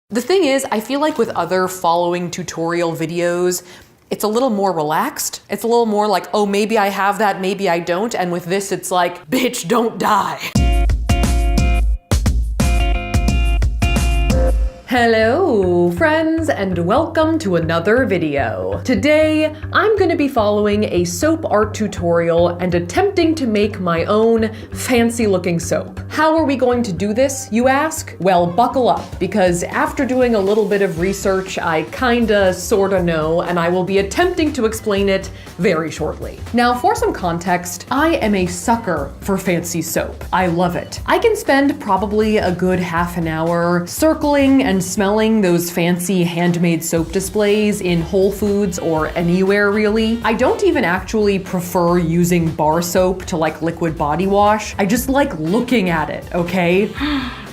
The thing is, I feel like with other following tutorial videos, it's a little more relaxed. It's a little more like, oh, maybe I have that, maybe I don't. And with this, it's like, bitch, don't die. Hello, friends, and welcome to another video. Today, I'm going to be following a soap art tutorial and attempting to make my own fancy-looking soap. How are we going to do this, you ask? Well, buckle up, because after doing a little bit of research, I kinda, sorta know, and I will be attempting to explain it very shortly. Now, for some context, I am a sucker for fancy soap. I love it. I can spend probably a good half an hour circling and smelling those fancy handmade soap displays in Whole Foods or anywhere really. I don't even actually prefer using bar soap to like liquid body wash. I just like looking at it, okay?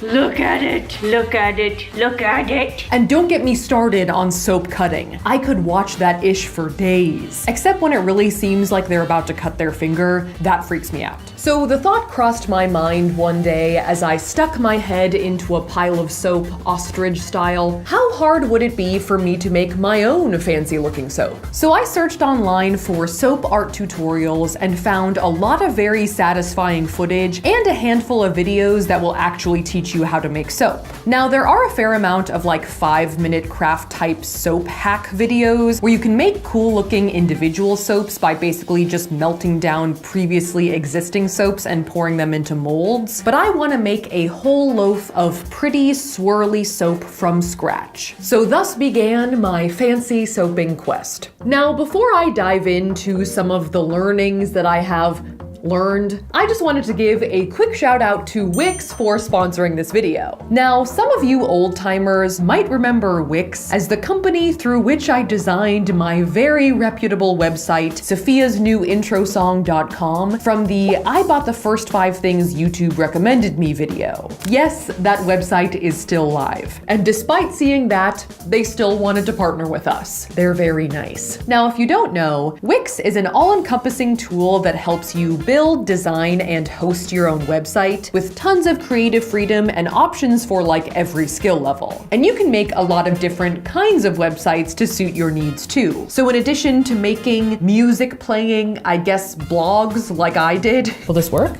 Look at it, look at it, look at it. And don't get me started on soap cutting. I could watch that ish for days. Except when it really seems like they're about to cut their finger, that freaks me out. So the thought crossed my mind one day as I stuck my head into a pile of soap, ostrich style. How hard would it be for me to make my own fancy looking soap? So I searched online for soap art tutorials and found a lot of very satisfying footage and a handful of videos that will actually teach you how to make soap. Now, there are a fair amount of like 5-minute craft type soap hack videos where you can make cool looking individual soaps by basically just melting down previously existing soaps and pouring them into molds. But I want to make a whole loaf of pretty swirly soap from scratch. So thus began my fancy soaping quest. Now, before I dive into some of the learnings that I have learned, I just wanted to give a quick shout out to Wix for sponsoring this video. Now, some of you old timers might remember Wix as the company through which I designed my very reputable website, sophiasnewintrosong.com, from the I bought the first 5 things YouTube recommended me video. Yes, that website is still live. And despite seeing that, they still wanted to partner with us. They're very nice. Now, if you don't know, Wix is an all-encompassing tool that helps you build, design, and host your own website with tons of creative freedom and options for like every skill level. And you can make a lot of different kinds of websites to suit your needs too. So in addition to making music playing, I guess, blogs like I did. Will this work?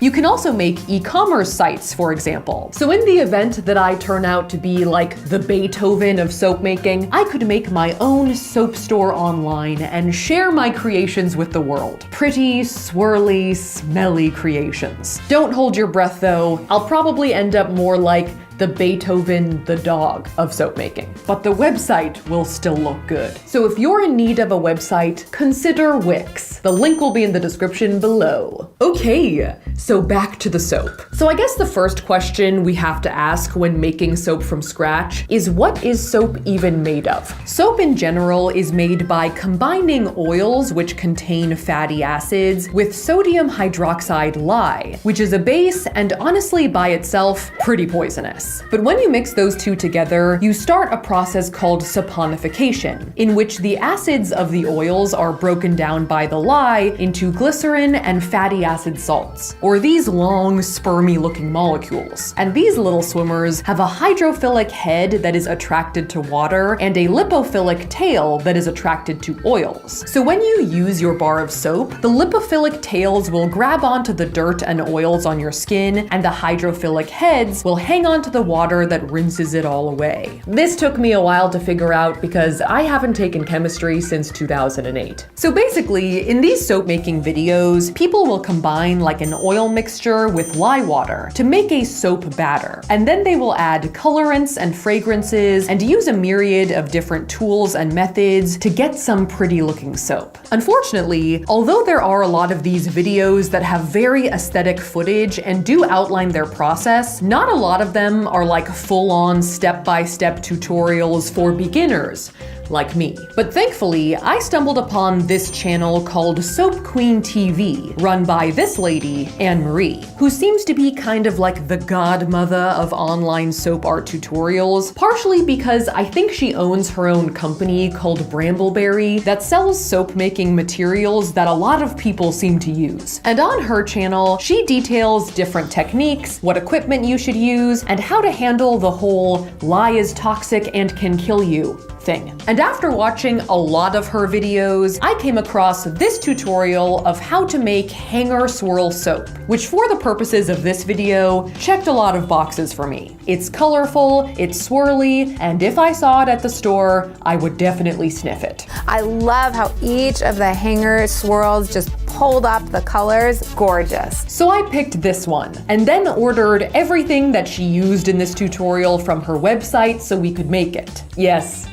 You can also make e-commerce sites, for example. So in the event that I turn out to be like the Beethoven of soap making, I could make my own soap store online and share my creations with the world. Pretty, swirly, smelly creations. Don't hold your breath though. I'll probably end up more like the Beethoven the dog of soap making. But the website will still look good. So if you're in need of a website, consider Wix. The link will be in the description below. Okay, so back to the soap. So I guess the first question we have to ask when making soap from scratch is, what is soap even made of? Soap in general is made by combining oils which contain fatty acids with sodium hydroxide lye, which is a base and honestly by itself pretty poisonous. But when you mix those two together, you start a process called saponification, in which the acids of the oils are broken down by the lye into glycerin and fatty acid salts, or these long, spermy looking molecules. And these little swimmers have a hydrophilic head that is attracted to water and a lipophilic tail that is attracted to oils. So when you use your bar of soap, the lipophilic tails will grab onto the dirt and oils on your skin, and the hydrophilic heads will hang onto the water that rinses it all away. This took me a while to figure out because I haven't taken chemistry since 2008. So basically, in these soap making videos, people will combine like an oil mixture with lye water to make a soap batter. And then they will add colorants and fragrances and use a myriad of different tools and methods to get some pretty looking soap. Unfortunately, although there are a lot of these videos that have very aesthetic footage and do outline their process, not a lot of them are like full-on step-by-step tutorials for beginners. like me. But thankfully, I stumbled upon this channel called Soap Queen TV, run by this lady, Anne Marie, who seems to be kind of like the godmother of online soap art tutorials, partially because I think she owns her own company called Brambleberry that sells soap making materials that a lot of people seem to use. And on her channel, she details different techniques, what equipment you should use, and how to handle the whole lye is toxic and can kill you thing. And after watching a lot of her videos, I came across this tutorial of how to make hanger swirl soap, which for the purposes of this video, checked a lot of boxes for me. It's colorful, it's swirly, and if I saw it at the store, I would definitely sniff it. I love how each of the hanger swirls just pulled up the colors. Gorgeous. So I picked this one, and then ordered everything that she used in this tutorial from her website so we could make it. Yes,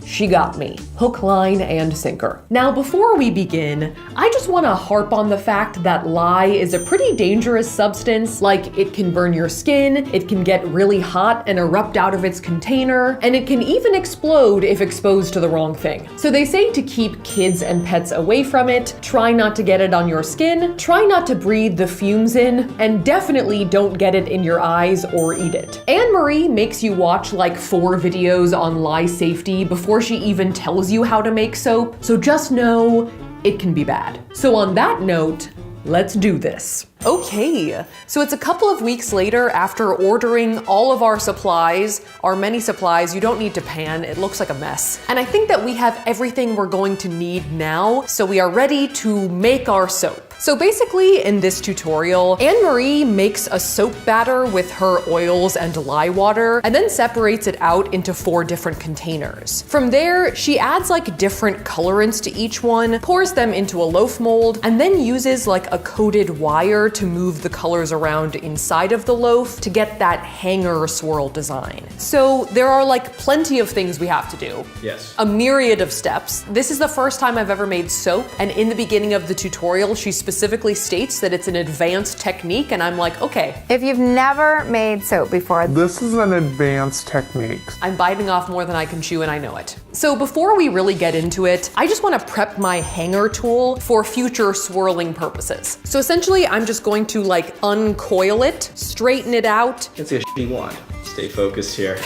she got me. Hook, line, and sinker. Now, before we begin, I just want to harp on the fact that lye is a pretty dangerous substance. Like, it can burn your skin, it can get really hot and erupt out of its container, and it can even explode if exposed to the wrong thing. So they say to keep kids and pets away from it, try not to get it on your skin, try not to breathe the fumes in, and definitely don't get it in your eyes or eat it. Anne Marie makes you watch like 4 videos on lye safety before she even tells you how to make soap, so just know it can be bad. So on that note, let's do this. Okay, so it's a couple of weeks later after ordering all of our supplies, our many supplies. You don't need to pan, it looks like a mess. And I think that we have everything we're going to need now, so we are ready to make our soap. So basically in this tutorial, Anne Marie makes a soap batter with her oils and lye water and then separates it out into 4 different containers. From there, she adds like different colorants to each one, pours them into a loaf mold, and then uses like a coated wire to move the colors around inside of the loaf to get that hanger swirl design. So there are like plenty of things we have to do. Yes. A myriad of steps. This is the first time I've ever made soap, and in the beginning of the tutorial, she specifically states that it's an advanced technique, and I'm like, okay. If you've never made soap before, This is an advanced technique. I'm biting off more than I can chew, and I know it. So before we really get into it, I just want to prep my hanger tool for future swirling purposes. So essentially, I'm just going to like uncoil it, straighten it out, It's a shitty wand. Stay focused here.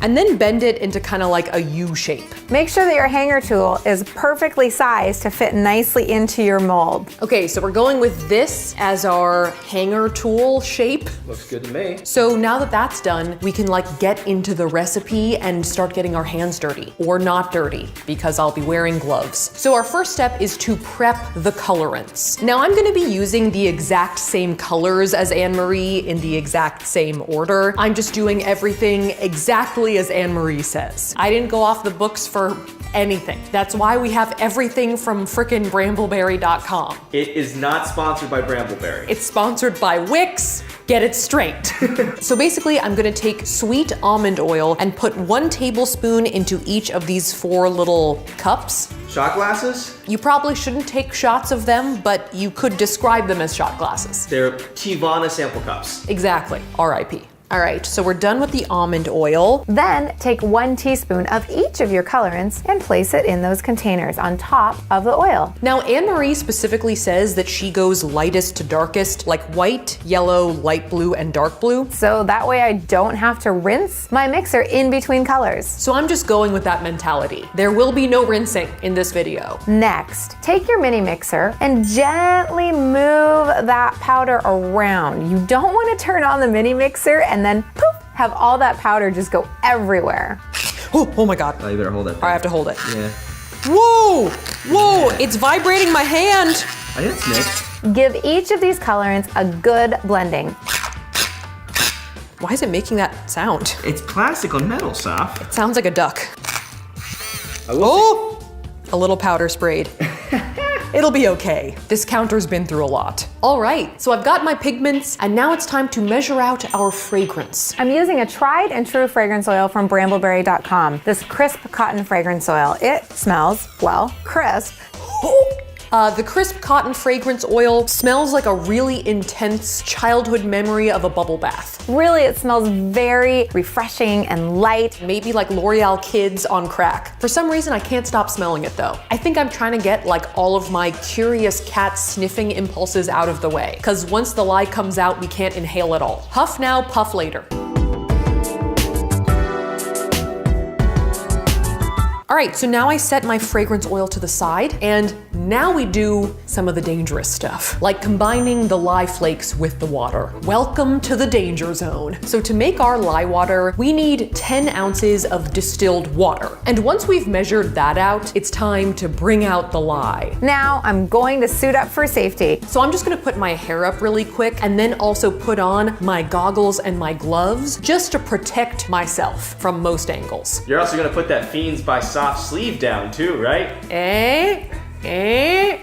and then bend it into kind of like a U shape. make sure that your hanger tool is perfectly sized to fit nicely into your mold. Okay, so we're going with this as our hanger tool shape. Looks good to me. So now that that's done, we can like get into the recipe and start getting our hands dirty, or not dirty, because I'll be wearing gloves. So our first step is to prep the colorants. Now I'm gonna be using the exact same colors as Anne Marie in the exact same order. I'm just doing everything exactly as Anne Marie says. I didn't go off the books for anything. That's why we have everything from frickin' brambleberry.com. It is not sponsored by Brambleberry. It's sponsored by Wix. Get it straight. So basically, I'm gonna take sweet almond oil and put 1 tablespoon into each of these 4 little cups. Shot glasses? You probably shouldn't take shots of them, but you could describe them as shot glasses. They're Tivana sample cups. Exactly, RIP. All right, so we're done with the almond oil. Then take 1 teaspoon of each of your colorants and place it in those containers on top of the oil. Now, Anne Marie specifically says that she goes lightest to darkest, like white, yellow, light blue, and dark blue. So that way I don't have to rinse my mixer in between colors. So I'm just going with that mentality. There will be no rinsing in this video. Next, take your mini mixer and gently move that powder around. You don't want to turn on the mini mixer and then poof, have all that powder just go everywhere. Oh my God. Oh, you better hold that. I have to hold it. Yeah. Whoa, whoa, it's vibrating my hand. I hit Nick. Give each of these colorants a good blending. Why is it making that sound? It's plastic on metal, Saf. It sounds like a duck. I will Oh, a little powder sprayed. It'll be okay. This counter's been through a lot. All right, so I've got my pigments, and now it's time to measure out our fragrance. I'm using a tried and true fragrance oil from brambleberry.com. This crisp cotton fragrance oil. It smells, well, crisp. The crisp cotton fragrance oil smells like a really intense childhood memory of a bubble bath. Really, it smells very refreshing and light. Maybe like L'Oreal Kids on crack. For some reason, I can't stop smelling it though. I think I'm trying to get like all of my curious cat sniffing impulses out of the way. Cause once the lye comes out, we can't inhale it all. Huff now, puff later. All right, so now I set my fragrance oil to the side, and now we do some of the dangerous stuff, like combining the lye flakes with the water. Welcome to the danger zone. So to make our lye water, we need 10 ounces of distilled water. And once we've measured that out, it's time to bring out the lye. Now I'm going to suit up for safety. So I'm just gonna put my hair up really quick and then also put on my goggles and my gloves just to protect myself from most angles. You're also gonna put that Fiends by Soft sleeve down too, right?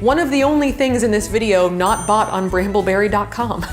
One of the only things in this video not bought on brambleberry.com.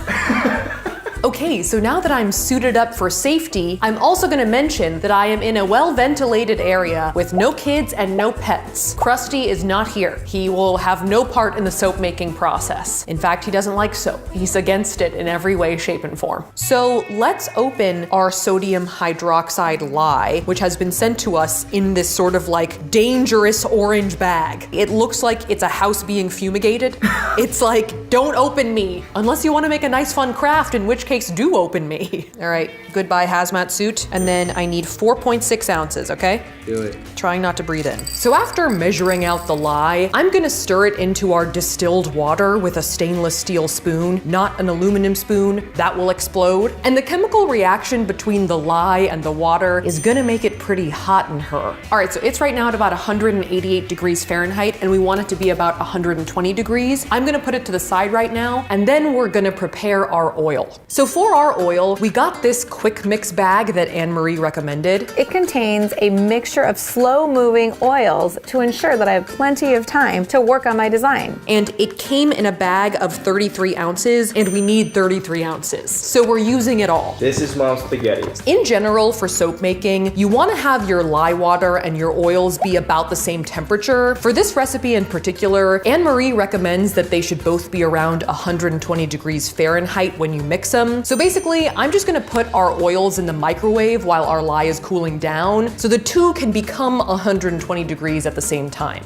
Okay, so now that I'm suited up for safety, I'm also gonna mention that I am in a well-ventilated area with no kids and no pets. Krusty is not here. He will have no part in the soap making process. In fact, he doesn't like soap. He's against it in every way, shape, and form. So let's open our sodium hydroxide lye, which has been sent to us in this sort of like dangerous orange bag. It looks like it's a house being fumigated. It's like, don't open me, unless you wanna make a nice fun craft, in which case do open me. All right, goodbye hazmat suit. And then I need 4.6 ounces, okay? Do it. Trying not to breathe in. So after measuring out the lye, I'm gonna stir it into our distilled water with a stainless steel spoon, not an aluminum spoon. That will explode. And the chemical reaction between the lye and the water is gonna make it pretty hot in her. All right, so it's right now at about 188 degrees Fahrenheit, and we want it to be about 120 degrees. I'm gonna put it to the side right now, and then we're gonna prepare our oil. So for our oil, we got this quick mix bag that Anne-Marie recommended. It contains a mixture of slow-moving oils to ensure that I have plenty of time to work on my design. And it came in a bag of 33 ounces, and we need 33 ounces. So we're using it all. This is Mom's spaghetti. In general, for soap making, you want to have your lye water and your oils be about the same temperature. For this recipe in particular, Anne-Marie recommends that they should both be around 120 degrees Fahrenheit when you mix them. So basically, I'm just gonna put our oils in the microwave while our lye is cooling down, so the two can become 120 degrees at the same time.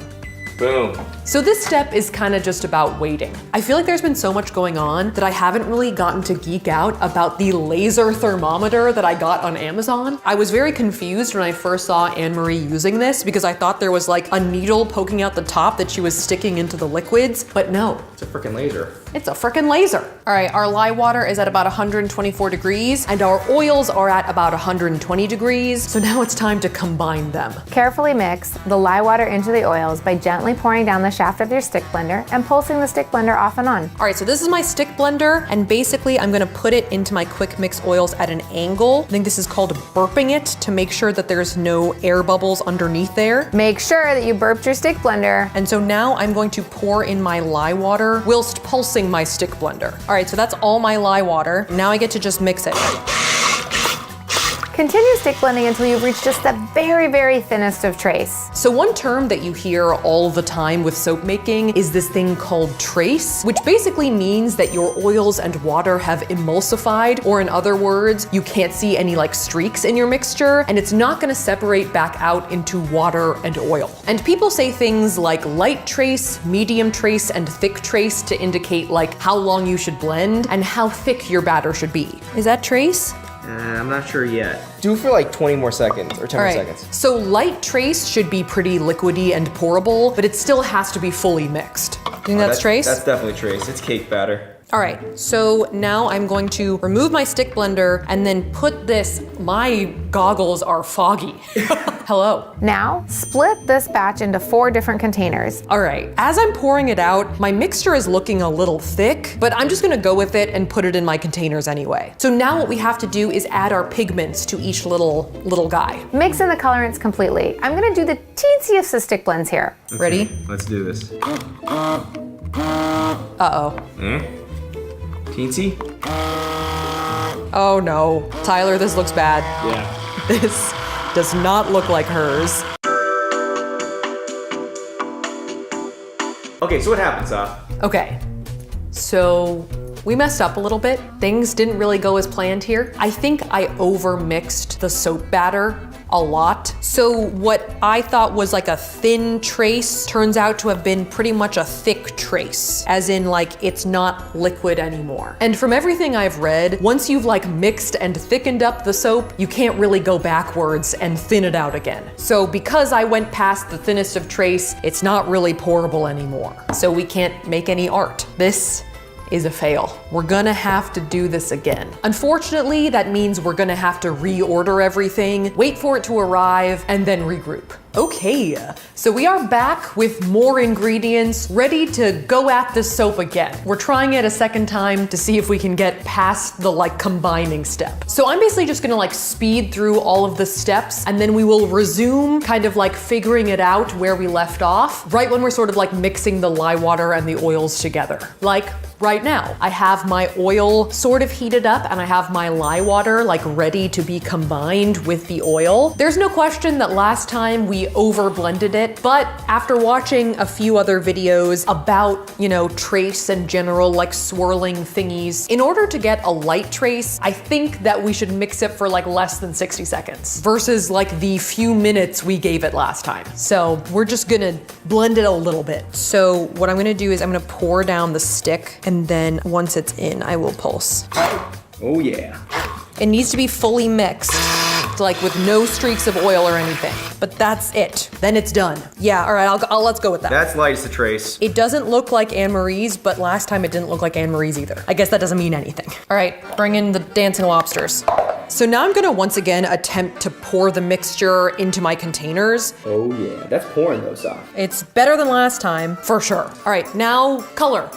Boom. So this step is kind of just about waiting. I feel like there's been so much going on that I haven't really gotten to geek out about the laser thermometer that I got on Amazon. I was very confused when I first saw Anne-Marie using this because I thought there was like a needle poking out the top that she was sticking into the liquids, but no. It's a freaking laser. It's a frickin' laser. All right, our lye water is at about 124 degrees and our oils are at about 120 degrees. So now it's time to combine them. Carefully mix the lye water into the oils by gently pouring down the shaft of your stick blender and pulsing the stick blender off and on. All right, so this is my stick blender, and basically I'm gonna put it into my quick mix oils at an angle. I think this is called burping it to make sure that there's no air bubbles underneath there. Make sure that you burped your stick blender. And so now I'm going to pour in my lye water whilst pulsing my stick blender. All right, so that's all my lye water. Now I get to just mix it. Continue stick blending until you've reached just the very, very thinnest of trace. So one term that you hear all the time with soap making is this thing called trace, which basically means that your oils and water have emulsified, or in other words, you can't see any like streaks in your mixture, and it's not gonna separate back out into water and oil. And people say things like light trace, medium trace, and thick trace to indicate like how long you should blend and how thick your batter should be. Is that trace? I'm not sure yet. Do for like 20 more seconds or 10 All more right, seconds. so light trace should be pretty liquidy and pourable, but it still has to be fully mixed. Do you think that's trace? That's definitely trace. It's cake batter. All right, so now I'm going to remove my stick blender and then put this, my goggles are foggy. Hello. Now, split this batch into 4 different containers. All right, as I'm pouring it out, my mixture is looking a little thick, but I'm just gonna go with it and put it in my containers anyway. So now what we have to do is add our pigments to each little guy. Mix in the colorants completely. I'm gonna do the teensiest of stick blends here. Ready? Let's do this. Uh-oh. Teensy? Oh no. Tyler, this looks bad. Yeah. This does not look like hers. Okay, so what happened, Saf? Okay, so we messed up a little bit. Things didn't really go as planned here. I think I over-mixed the soap batter a lot. So what I thought was like a thin trace turns out to have been pretty much a thick trace, as in like it's not liquid anymore. And from everything I've read, once you've like mixed and thickened up the soap, you can't really go backwards and thin it out again. So because I went past the thinnest of trace, it's not really pourable anymore. So we can't make any art. This is a fail. We're gonna have to do this again. Unfortunately, that means we're gonna have to reorder everything, wait for it to arrive, and then regroup. Okay, so we are back with more ingredients, ready to go at this soap again. We're trying it a second time to see if we can get past the like combining step. So I'm basically just gonna like speed through all of the steps, and then we will resume kind of like figuring it out where we left off, right when we're sort of like mixing the lye water and the oils together. Like right now, I have my oil sort of heated up and I have my lye water like ready to be combined with the oil. There's no question that last time we over blended it, but after watching a few other videos about, you know, trace and general like swirling thingies, in order to get a light trace, I think that we should mix it for like less than 60 seconds versus like the few minutes we gave it last time. So we're just gonna blend it a little bit. So what I'm gonna do is I'm gonna pour down the stick, and then once it's in, I will pulse. Oh yeah. It needs to be fully mixed, like with no streaks of oil or anything. But that's it. Then it's done. Yeah, all right, let's go with that. That's light as a trace. It doesn't look like Anne Marie's, but last time it didn't look like Anne Marie's either. I guess that doesn't mean anything. All right, bring in the dancing lobsters. So now I'm gonna once again attempt to pour the mixture into my containers. Oh yeah, that's pouring though, Saf. It's better than last time, for sure. All right, now color.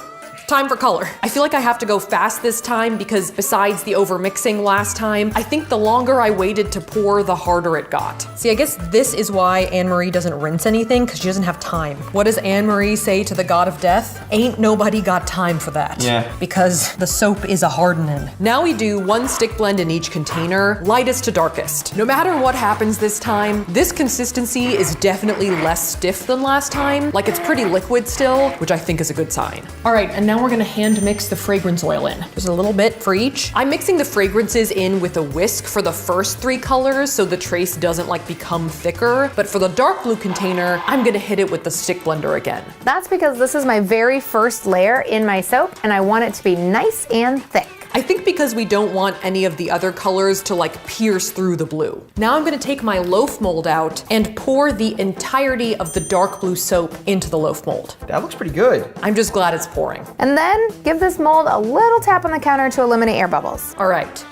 Time for color. I feel like I have to go fast this time because besides the over mixing last time, I think the longer I waited to pour, the harder it got. See, I guess this is why Anne Marie doesn't rinse anything, because she doesn't have time. What does Anne Marie say to the god of death? Ain't nobody got time for that. Yeah. Because the soap is a hardening. Now we do one stick blend in each container, lightest to darkest. No matter what happens this time, this consistency is definitely less stiff than last time. Like it's pretty liquid still, which I think is a good sign. All right, and now we're gonna hand mix the fragrance oil in. There's a little bit for each. I'm mixing the fragrances in with a whisk for the first 3 colors so the trace doesn't like become thicker. But for the dark blue container, I'm gonna hit it with the stick blender again. That's because this is my very first layer in my soap and I want it to be nice and thick. I think because we don't want any of the other colors to like pierce through the blue. Now I'm gonna take my loaf mold out and pour the entirety of the dark blue soap into the loaf mold. That looks pretty good. I'm just glad it's pouring. And then give this mold a little tap on the counter to eliminate air bubbles. All right,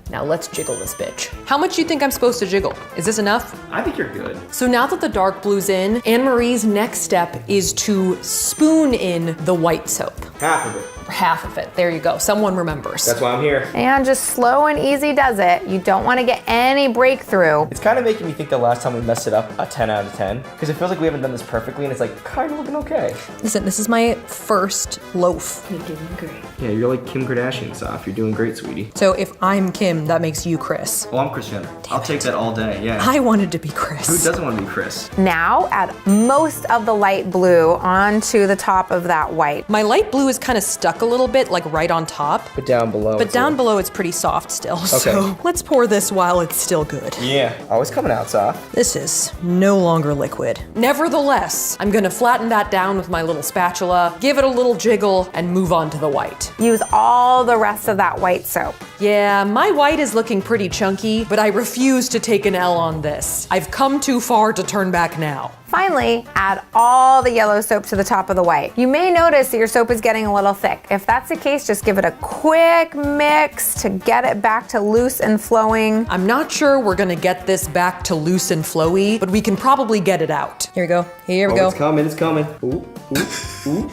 now let's jiggle this bitch. How much do you think I'm supposed to jiggle? Is this enough? I think you're good. So now that the dark blue's in, Anne Marie's next step is to spoon in the white soap. Half of it. Half of it, there you go, someone remembers. That's why I'm here. And just slow and easy does it. You don't want to get any breakthrough. It's kind of making me think the last time we messed it up, a 10 out of 10. Because it feels like we haven't done this perfectly and it's like kind of looking okay. Listen, this is my first loaf. You're doing great. Yeah, you're like Kim Kardashian, Saf. You're doing great, sweetie. So if I'm Kim, that makes you Chris. Oh, I'm Kris Jenner. I'll take that all day, yeah. I wanted to be Chris. Who doesn't want to be Chris? Now add most of the light blue onto the top of that white. My light blue is kind of stuck a little bit, like right on top. But down below. But down below it's pretty soft still. Okay. So let's pour this while it's still good. Yeah. Oh, it's coming out, Saf. This is no longer liquid. Nevertheless, I'm gonna flatten that down with my little spatula, give it a little jiggle, and move on to the white. Use all the rest of that white soap. Yeah, my white is looking pretty chunky, but I refuse to take an L on this. I've come too far to turn back now. Finally, add all the yellow soap to the top of the white. You may notice that your soap is getting a little thick. If that's the case, just give it a quick mix to get it back to loose and flowing. I'm not sure we're gonna get this back to loose and flowy, but we can probably get it out. Here we go. Here we go. It's coming, it's coming. Ooh, ooh, ooh.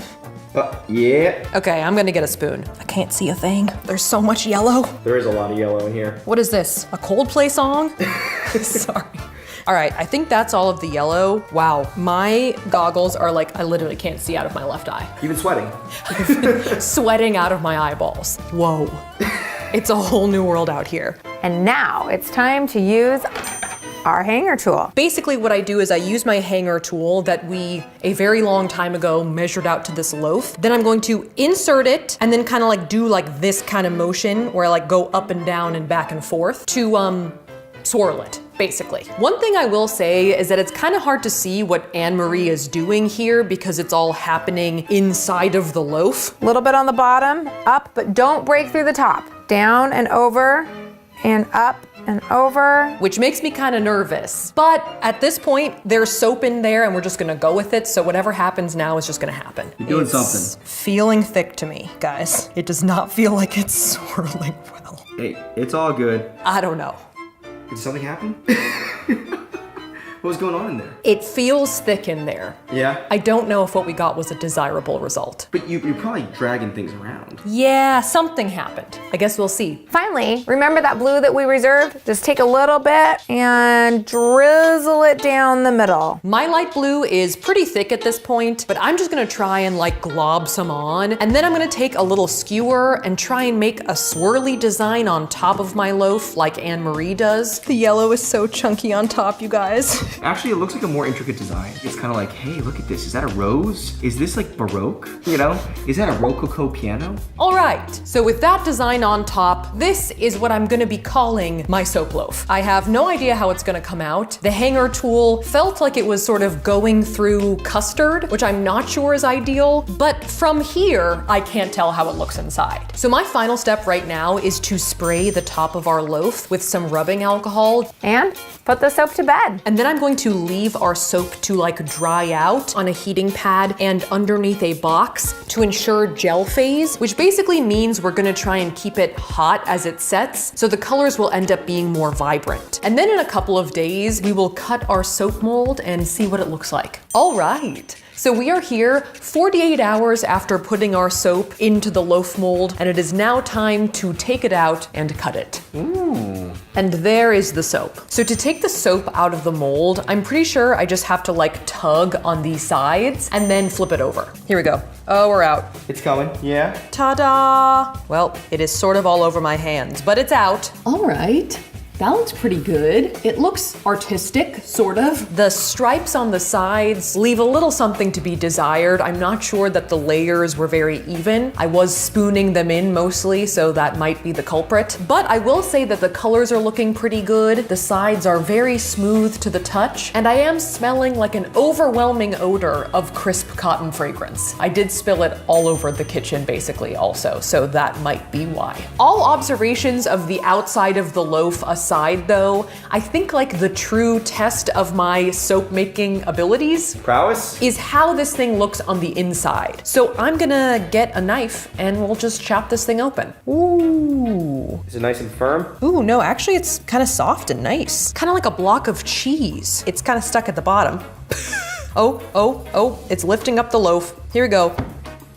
Yeah. Okay, I'm gonna get a spoon. I can't see a thing. There's so much yellow. There is a lot of yellow in here. What is this? A Coldplay song? Sorry. All right, I think that's all of the yellow. Wow, my goggles are like, I literally can't see out of my left eye. You've been sweating. Sweating out of my eyeballs. Whoa. It's a whole new world out here. And now it's time to use our hanger tool. Basically what I do is I use my hanger tool that we, a very long time ago, measured out to this loaf. Then I'm going to insert it and then kind of like do like this kind of motion where I like go up and down and back and forth to swirl it, basically. One thing I will say is that it's kind of hard to see what Anne-Marie is doing here because it's all happening inside of the loaf. A little bit on the bottom, up, but don't break through the top. Down and over, and up and over. Which makes me kind of nervous. But at this point, there's soap in there and we're just gonna go with it. So whatever happens now is just gonna happen. You're doing It's something. feeling thick to me, guys. It does not feel like it's swirling well. Hey, it's all good. I don't know. Did something happen? What was going on in there? It feels thick in there. Yeah? I don't know if what we got was a desirable result. But you're probably dragging things around. Yeah, something happened. I guess we'll see. Finally, remember that blue that we reserved? Just take a little bit and drizzle it down the middle. My light blue is pretty thick at this point, but I'm just gonna try and like glob some on. And then I'm gonna take a little skewer and try and make a swirly design on top of my loaf like Anne-Marie does. The yellow is so chunky on top, you guys. Actually, it looks like a more intricate design. It's kind of like, hey, look at this. Is that a rose? Is this like Baroque? You know? Is that a Rococo piano? All right, so with that design on top, this is what I'm gonna be calling my soap loaf. I have no idea how it's gonna come out. The hanger tool felt like it was sort of going through custard, which I'm not sure is ideal, but from here, I can't tell how it looks inside. So my final step right now is to spray the top of our loaf with some rubbing alcohol. And put the soap to bed. And then I'm going to leave our soap to like dry out on a heating pad and underneath a box to ensure gel phase, which basically means we're gonna try and keep it hot as it sets, so the colors will end up being more vibrant. And then in a couple of days, we will cut our soap mold and see what it looks like. All right. So we are here 48 hours after putting our soap into the loaf mold, and it is now time to take it out and cut it. Ooh. And there is the soap. So to take the soap out of the mold, I'm pretty sure I just have to like tug on these sides and then flip it over. Here we go. Oh, we're out. It's coming. Yeah? Ta-da! Well, it is sort of all over my hands, but it's out. All right. That looks pretty good. It looks artistic, sort of. The stripes on the sides leave a little something to be desired. I'm not sure that the layers were very even. I was spooning them in mostly, so that might be the culprit. But I will say that the colors are looking pretty good. The sides are very smooth to the touch, and I am smelling like an overwhelming odor of crisp cotton fragrance. I did spill it all over the kitchen basically also, so that might be why. All observations of the outside of the loaf aside though, I think like the true test of my soap making abilities Prowess? is how this thing looks on the inside. So I'm gonna get a knife and we'll just chop this thing open. Ooh. Is it nice and firm? Ooh, no, actually it's kind of soft and nice. Kind of like a block of cheese. It's kind of stuck at the bottom. Oh, it's lifting up the loaf. Here we go.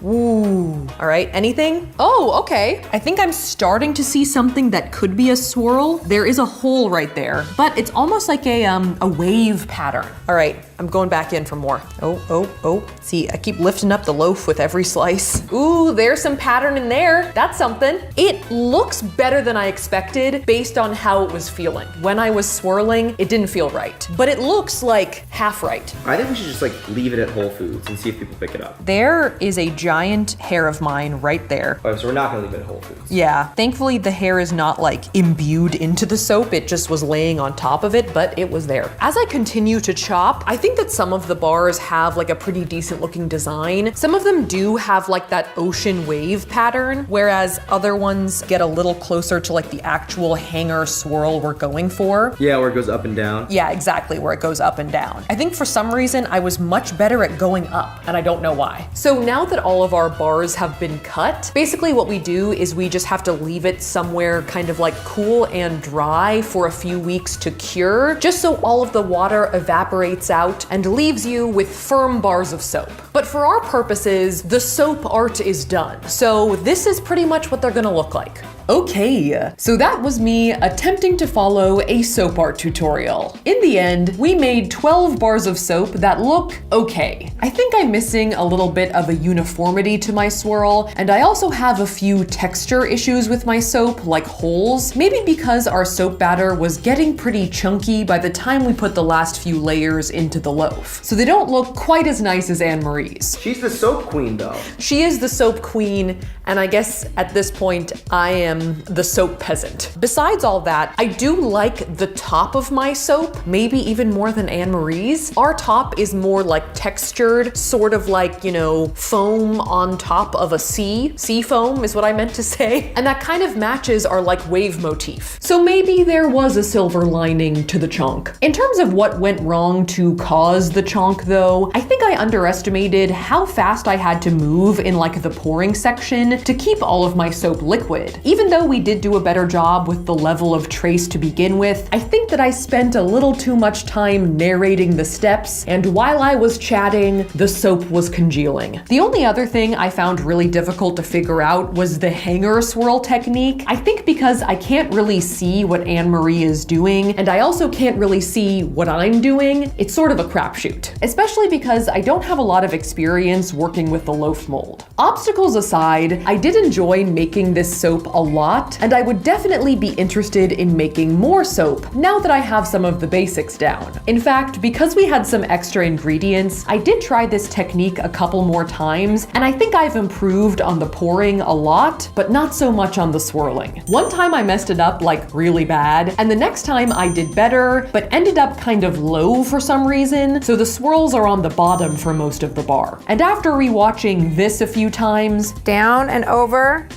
Ooh, all right, anything? Oh, okay. I think I'm starting to see something that could be a swirl. There is a hole right there, but it's almost like a wave pattern. All right, I'm going back in for more. Oh. See, I keep lifting up the loaf with every slice. Ooh, there's some pattern in there. That's something. It looks better than I expected based on how it was feeling. When I was swirling, it didn't feel right, but it looks like half right. I think we should just like leave it at Whole Foods and see if people pick it up. There is a giant hair of mine right there. Oh, so we're not gonna leave it at Whole Foods. Yeah, thankfully the hair is not like imbued into the soap, it just was laying on top of it, but it was there. As I continue to chop, I think that some of the bars have like a pretty decent looking design. Some of them do have like that ocean wave pattern, whereas other ones get a little closer to like the actual hanger swirl we're going for. Yeah, where it goes up and down. Yeah, exactly, where it goes up and down. I think for some reason I was much better at going up, and I don't know why. So now that all of our bars have been cut, basically what we do is we just have to leave it somewhere kind of like cool and dry for a few weeks to cure, just so all of the water evaporates out and leaves you with firm bars of soap. But for our purposes, the soap art is done. So this is pretty much what they're gonna look like. Okay, so that was me attempting to follow a soap art tutorial. In the end, we made 12 bars of soap that look okay. I think I'm missing a little bit of a uniformity to my swirl, and I also have a few texture issues with my soap, like holes, maybe because our soap batter was getting pretty chunky by the time we put the last few layers into the loaf. So they don't look quite as nice as Anne-Marie's. She's the soap queen though. She is the soap queen, and I guess at this point, I am the soap peasant. Besides all that, I do like the top of my soap, maybe even more than Anne-Marie's. Our top is more like textured, sort of like, you know, foam on top of a sea. Sea foam is what I meant to say. And that kind of matches our like wave motif. So maybe there was a silver lining to the chonk. In terms of what went wrong to cause the chonk though, I think I underestimated how fast I had to move in like the pouring section to keep all of my soap liquid. Even though we did do a better job with the level of trace to begin with, I think that I spent a little too much time narrating the steps, and while I was chatting, the soap was congealing. The only other thing I found really difficult to figure out was the hanger swirl technique. I think because I can't really see what Anne-Marie is doing, and I also can't really see what I'm doing, it's sort of a crapshoot. Especially because I don't have a lot of experience working with the loaf mold. Obstacles aside, I did enjoy making this soap a lot, and I would definitely be interested in making more soap now that I have some of the basics down. In fact, because we had some extra ingredients, I did try this technique a couple more times, and I think I've improved on the pouring a lot, but not so much on the swirling. One time I messed it up like really bad, and the next time I did better, but ended up kind of low for some reason, so the swirls are on the bottom for most of the bar. And after rewatching this a few times, Down and over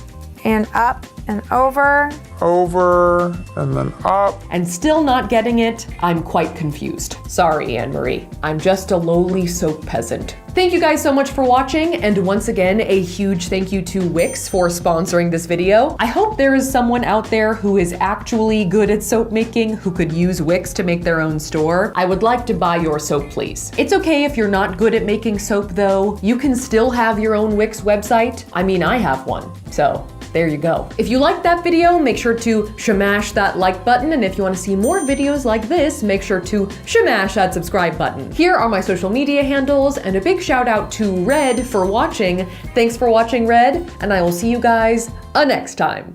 and up and over. Over and then up. and still not getting it, I'm quite confused. Sorry, Anne-Marie. I'm just a lowly soap peasant. Thank you guys so much for watching, and once again, a huge thank you to Wix for sponsoring this video. I hope there is someone out there who is actually good at soap making who could use Wix to make their own store. I would like to buy your soap, please. It's okay if you're not good at making soap though. You can still have your own Wix website. I mean, I have one, so there you go. If you liked that video, make sure to shamash that like button, and if you want to see more videos like this, make sure to shamash that subscribe button. Here are my social media handles, and a big shout out to Red for watching. Thanks for watching, Red, and I will see you guys next time.